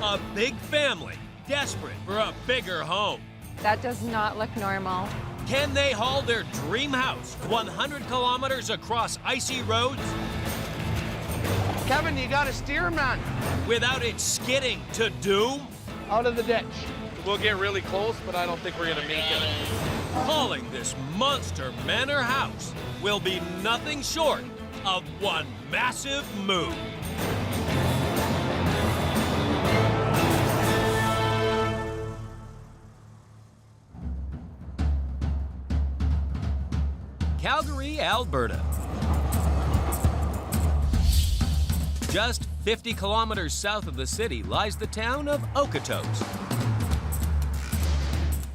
A big family, desperate for a bigger home. That does not look normal. Can they haul their dream house 100 kilometers across icy roads Kevin, you gotta steer, man. without it skidding to doom? Out of the ditch. We'll get really close, but I don't think we're gonna make it. Hauling this monster manor house will be nothing short of one massive move. Calgary, Alberta. Just 50 kilometers south of the city lies the town of Okotoks,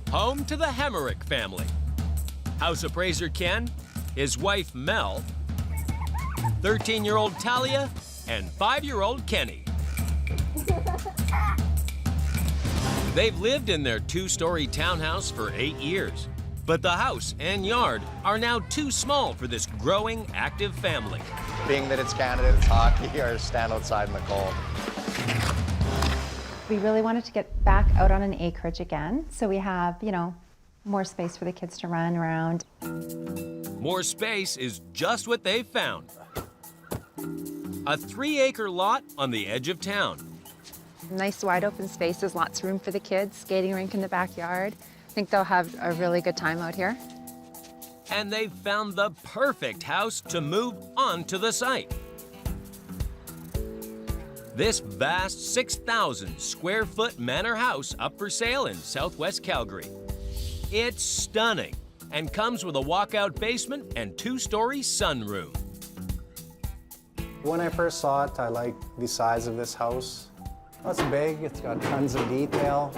home to the Hemerick family. House appraiser Ken, his wife Mel, 13-year-old Talia, and 5-year-old Kenny. They've lived in their 2-story townhouse for 8 years, but the house and yard are now too small for this growing, active family. Being that it's Canada, it's hockey, or stand outside in the cold. We really wanted to get back out on an acreage again, so we have, more space for the kids to run around. More space is just what they've found. A 3-acre lot on the edge of town. Nice wide open spaces, lots of room for the kids, skating rink in the backyard. I think they'll have a really good time out here. And they've found the perfect house to move onto the site. This vast 6,000 square foot manor house up for sale in southwest Calgary. It's stunning and comes with a walkout basement and 2-story sunroom. When I first saw it, I liked the size of this house. Well, it's big, it's got tons of detail.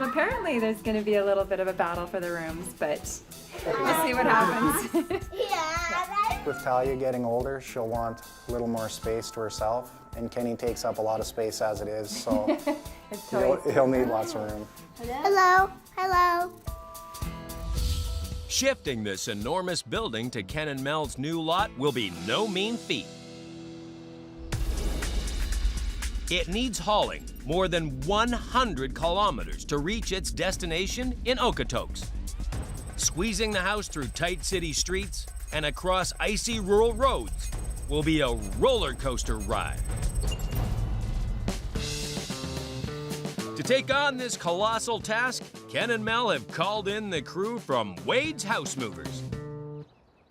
Apparently there's going to be a little bit of a battle for the rooms, but we'll see what happens. With Talia getting older, she'll want a little more space to herself, and Kenny takes up a lot of space as it is, so he'll need lots of room. Hello. Hello. Shifting this enormous building to Ken and Mel's new lot will be no mean feat. It needs hauling more than 100 kilometers to reach its destination in Okotoks. Squeezing the house through tight city streets and across icy rural roads will be a roller coaster ride. To take on this colossal task, Ken and Mel have called in the crew from Wade's House Movers,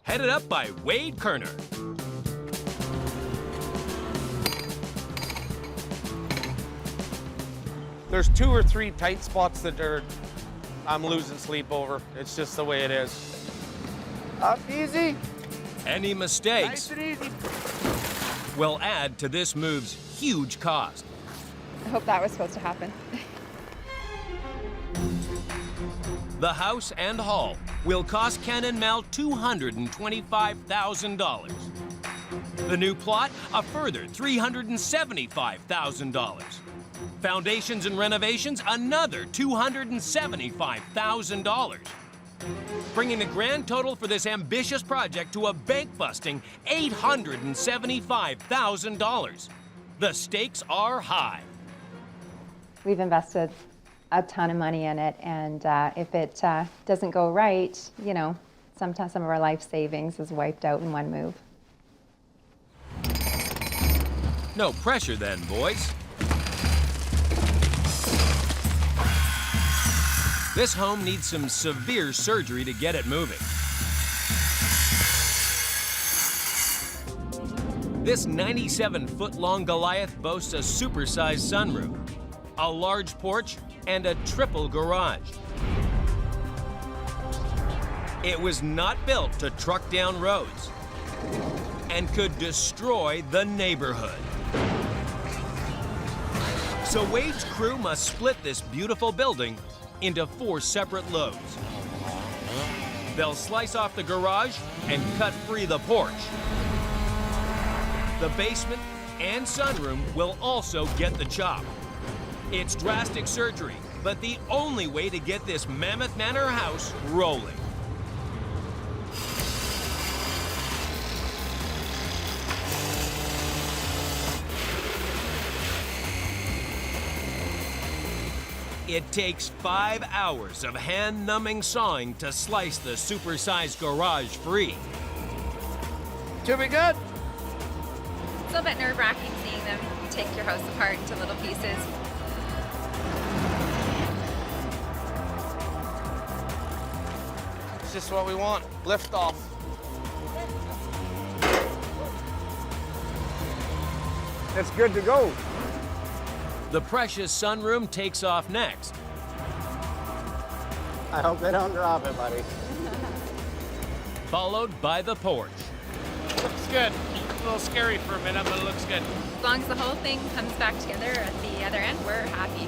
headed up by Wade Kerner. There's 2 or 3 tight spots that I'm losing sleep over. It's just the way it is. Up easy. Any mistakes Nice and easy. will add to this move's huge cost. I hope that was supposed to happen. The house and haul will cost Ken and Mel $225,000. The new plot, a further $375,000. Foundations and renovations, another $275,000. Bringing the grand total for this ambitious project to a bank-busting $875,000. The stakes are high. We've invested a ton of money in it, and if it doesn't go right, sometimes some of our life savings is wiped out in one move. No pressure then, boys. This home needs some severe surgery to get it moving. This 97-foot-long Goliath boasts a supersized sunroom, a large porch, and a triple garage. It was not built to truck down roads and could destroy the neighborhood. So Wade's crew must split this beautiful building into 4 separate loads. They'll slice off the garage and cut free the porch. The basement and sunroom will also get the chop. It's drastic surgery, but the only way to get this mammoth manor house rolling. It takes 5 hours of hand-numbing sawing to slice the supersized garage free. Should be good. It's a little bit nerve-wracking seeing them take your house apart into little pieces. It's just what we want. Lift off. It's good to go. The precious sunroom takes off next. I hope they don't drop it, buddy. Followed by the porch. Looks good. A little scary for a minute, but it looks good. As long as the whole thing comes back together at the other end, we're happy.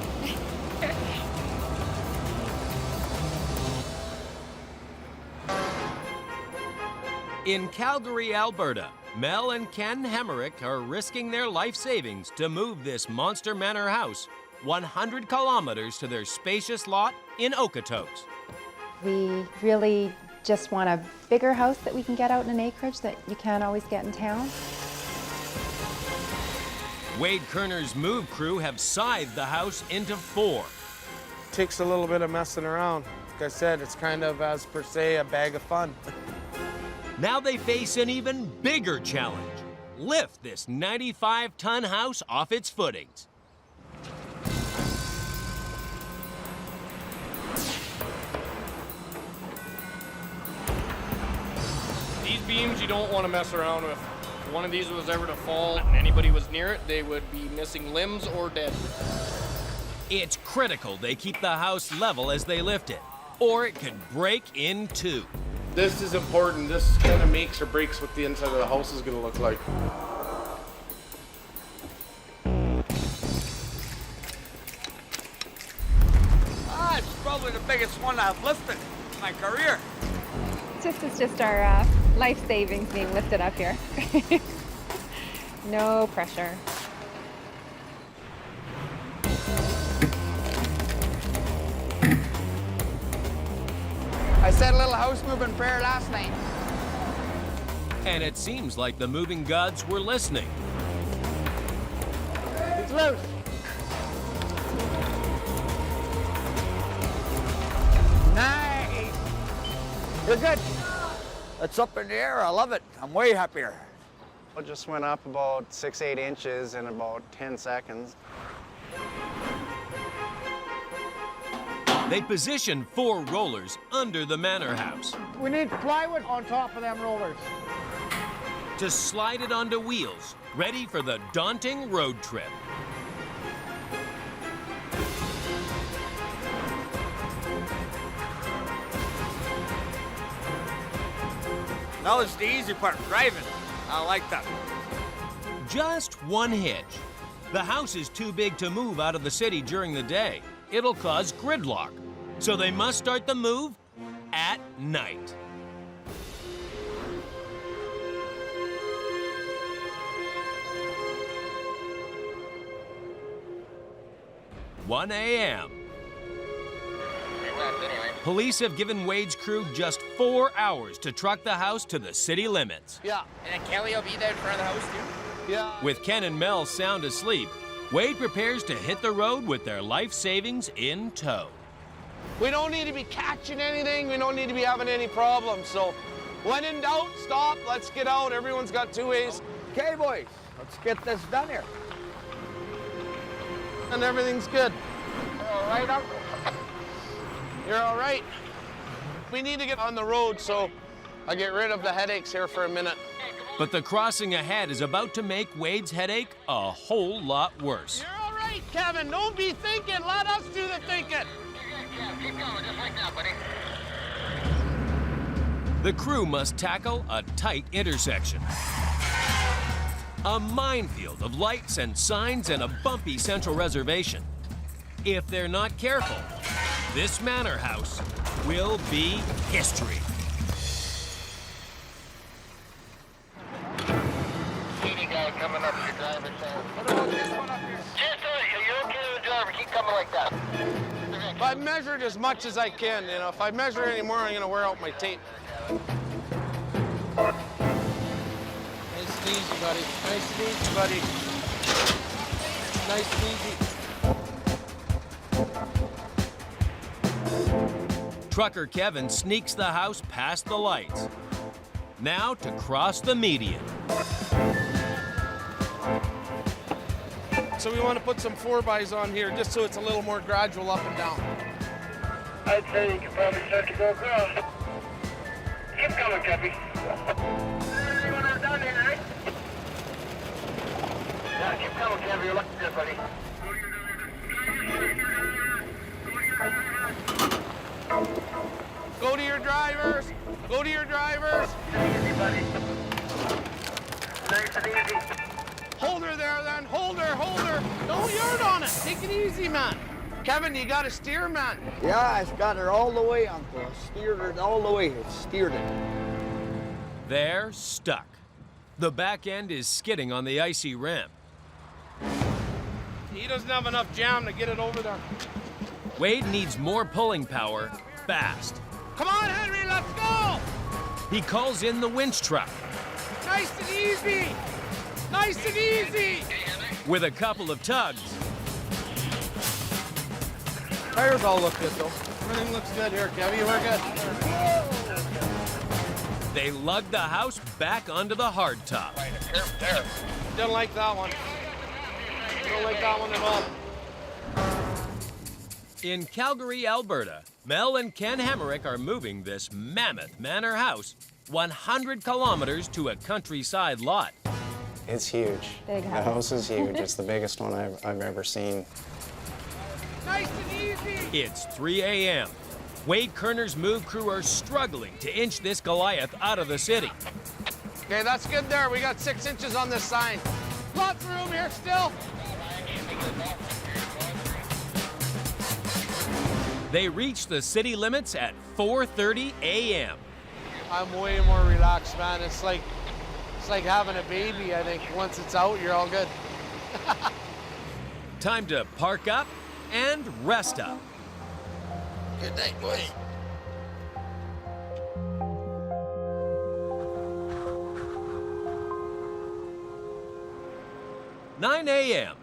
In Calgary, Alberta, Mel and Ken Hemerick are risking their life savings to move this monster manor house 100 kilometers to their spacious lot in Okotoks. We really just want a bigger house that we can get out in an acreage that you can't always get in town. Wade Kerner's move crew have scythed the house into 4. Takes a little bit of messing around. Like I said, it's kind of, as per se, a bag of fun. Now they face an even bigger challenge. Lift this 95-ton house off its footings. These beams you don't want to mess around with. If one of these was ever to fall and anybody was near it, they would be missing limbs or dead. It's critical they keep the house level as they lift it, or it could break in 2. This is important. This kind of makes or breaks what the inside of the house is going to look like. It's probably the biggest one I've lifted in my career. It's just our life savings being lifted up here. No pressure. I said a little house moving prayer last night. And it seems like the moving gods were listening. It's loose. Nice. You're good. It's up in the air. I love it. I'm way happier. It just went up about 6-8 inches in about 10 seconds. They positioned 4 rollers under the manor house We need plywood on top of them rollers. to slide it onto wheels, ready for the daunting road trip. Now it's the easy part, driving. I like that. Just one hitch. The house is too big to move out of the city during the day. It'll cause gridlock. So they must start the move at night. "1 a.m. Police have given Wade's crew just 4 hours to truck the house to the city limits. Yeah. And then Kelly will be there in front of the house too. Yeah. With Ken and Mel sound asleep, Wade prepares to hit the road with their life savings in tow. We don't need to be catching anything. We don't need to be having any problems. So when in doubt, stop. Let's get out. Everyone's got 2 ways. Okay, boys. Let's get this done here. And everything's good. All right, Uncle. You're all right. We need to get on the road, so I get rid of the headaches here for a minute. But the crossing ahead is about to make Wade's headache a whole lot worse. You're all right, Kevin. Don't be thinking. Let us do the thinking. Keep going, just like that, buddy. The crew must tackle a tight intersection. A minefield of lights and signs and a bumpy central reservation. If they're not careful, this manor house will be history. PD guy coming up your driver's side. What about this one up here? Just you're okay with the driver. Keep coming like that. If I've measured as much as I can, you know, if I measure any more, I'm gonna wear out my tape. Nice and easy, buddy. Nice and easy, buddy. Nice and easy. Trucker Kevin sneaks the house past the lights. Now to cross the median. So we want to put some 4x on here just so it's a little more gradual up and down. I'd say you can probably start to go across. Keep coming, Cappy. When I'm done here, right? Yeah, keep coming, Cappy. You're looking good, buddy. Go to your drivers. Go to your drivers. Easy, buddy. Nice and easy. Hold her there then. Hold her, hold her. Don't yard on it. Take it easy, man. Kevin, you got to steer, man. Yeah, I've got her all the way, Uncle. I steered her all the way. It steered it. They're stuck. The back end is skidding on the icy ramp. He doesn't have enough jam to get it over there. Wade needs more pulling power fast. Come on, Henry, let's go. He calls in the winch truck. Nice and easy. Nice and easy. With a couple of tugs, Tires all look good, though. Everything looks good here, Kevin. We're good. they lug the house back onto the hardtop. Didn't like that one. Don't like that one at all. In Calgary, Alberta, Mel and Ken Hemerick are moving this mammoth manor house 100 kilometers to a countryside lot. It's huge. Big The house. house is huge. It's the biggest one I've ever seen. Nice and easy. It's 3 a.m. Wade Kerner's move crew are struggling to inch this Goliath out of the city. Okay, that's good there. We got 6 inches on this sign. Lots of room here still. They reach the city limits at 4:30 a.m. I'm way more relaxed, man. It's like having a baby, I think. Once it's out, you're all good. Time to park up and rest up. Good night, boy. "9 a.m.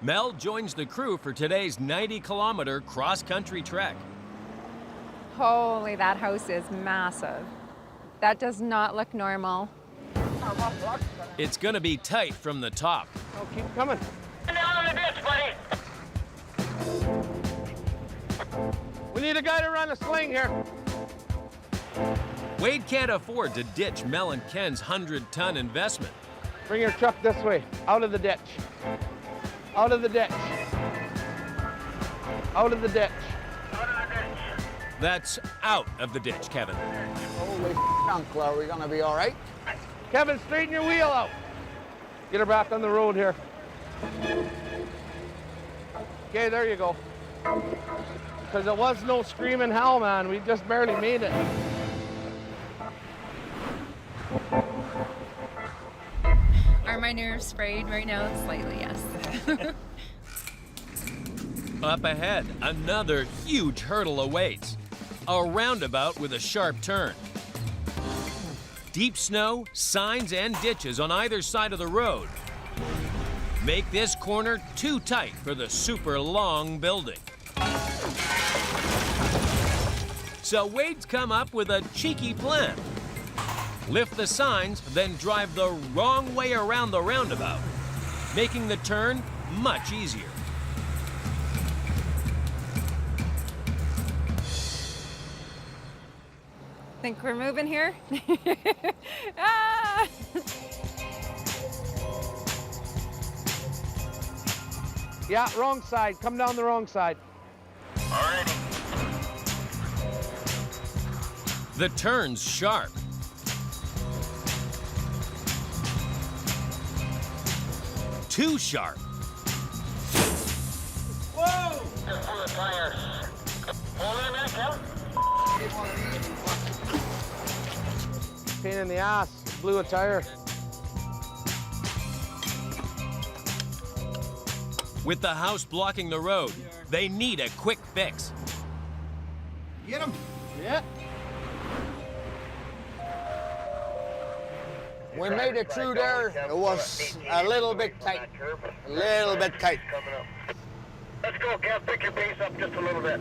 Mel joins the crew for today's 90-kilometer cross-country trek. Holy, that house is massive. That does not look normal. It's gonna be tight from the top. Oh, keep coming. Down the ditch, buddy. We need a guy to run a sling here. Wade can't afford to ditch Mel and Ken's 100-ton investment. Bring your truck this way, out of the ditch. Out of the ditch. Out of the ditch. That's out of the ditch, Kevin. Holy Uncle, are we gonna be all right? Kevin, straighten your wheel out. Get her back on the road here. Okay, there you go. Because it was no screaming hell, man. We just barely made it. Are my nerves sprayed right now? Slightly, yes. Up ahead, another huge hurdle awaits. A roundabout with a sharp turn. Deep snow, signs, and ditches on either side of the road make this corner too tight for the super long building. So Wade's come up with a cheeky plan. Lift the signs, then drive the wrong way around the roundabout, making the turn much easier. Think we're moving here? Ah! Yeah, wrong side. Come down the wrong side. Alrighty. The turn's sharp. Too sharp. Whoa! Just pull the tires. Hold on a minute, Kel. Pain in the ass. Blew a tire. With the house blocking the road, they need a quick fix. Get him. Yeah. We made it through there. It was a little bit tight. A little bit tight. Let's go, Kev. Pick your pace up just a little bit.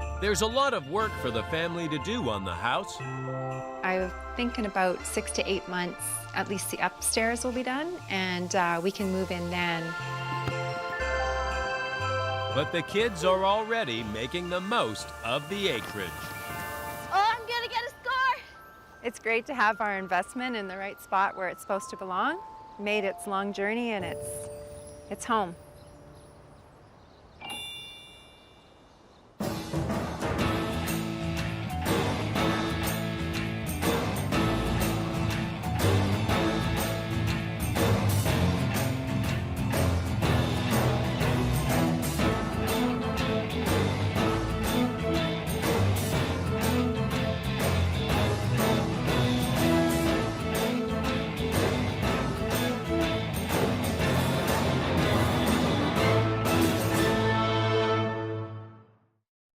There's a lot of work for the family to do on the house. I'm thinking about 6 to 8 months, at least the upstairs will be done, and we can move in then. But the kids are already making the most of the acreage. Oh, I'm gonna get a score. It's great to have our investment in the right spot where it's supposed to belong. Made its long journey and it's home.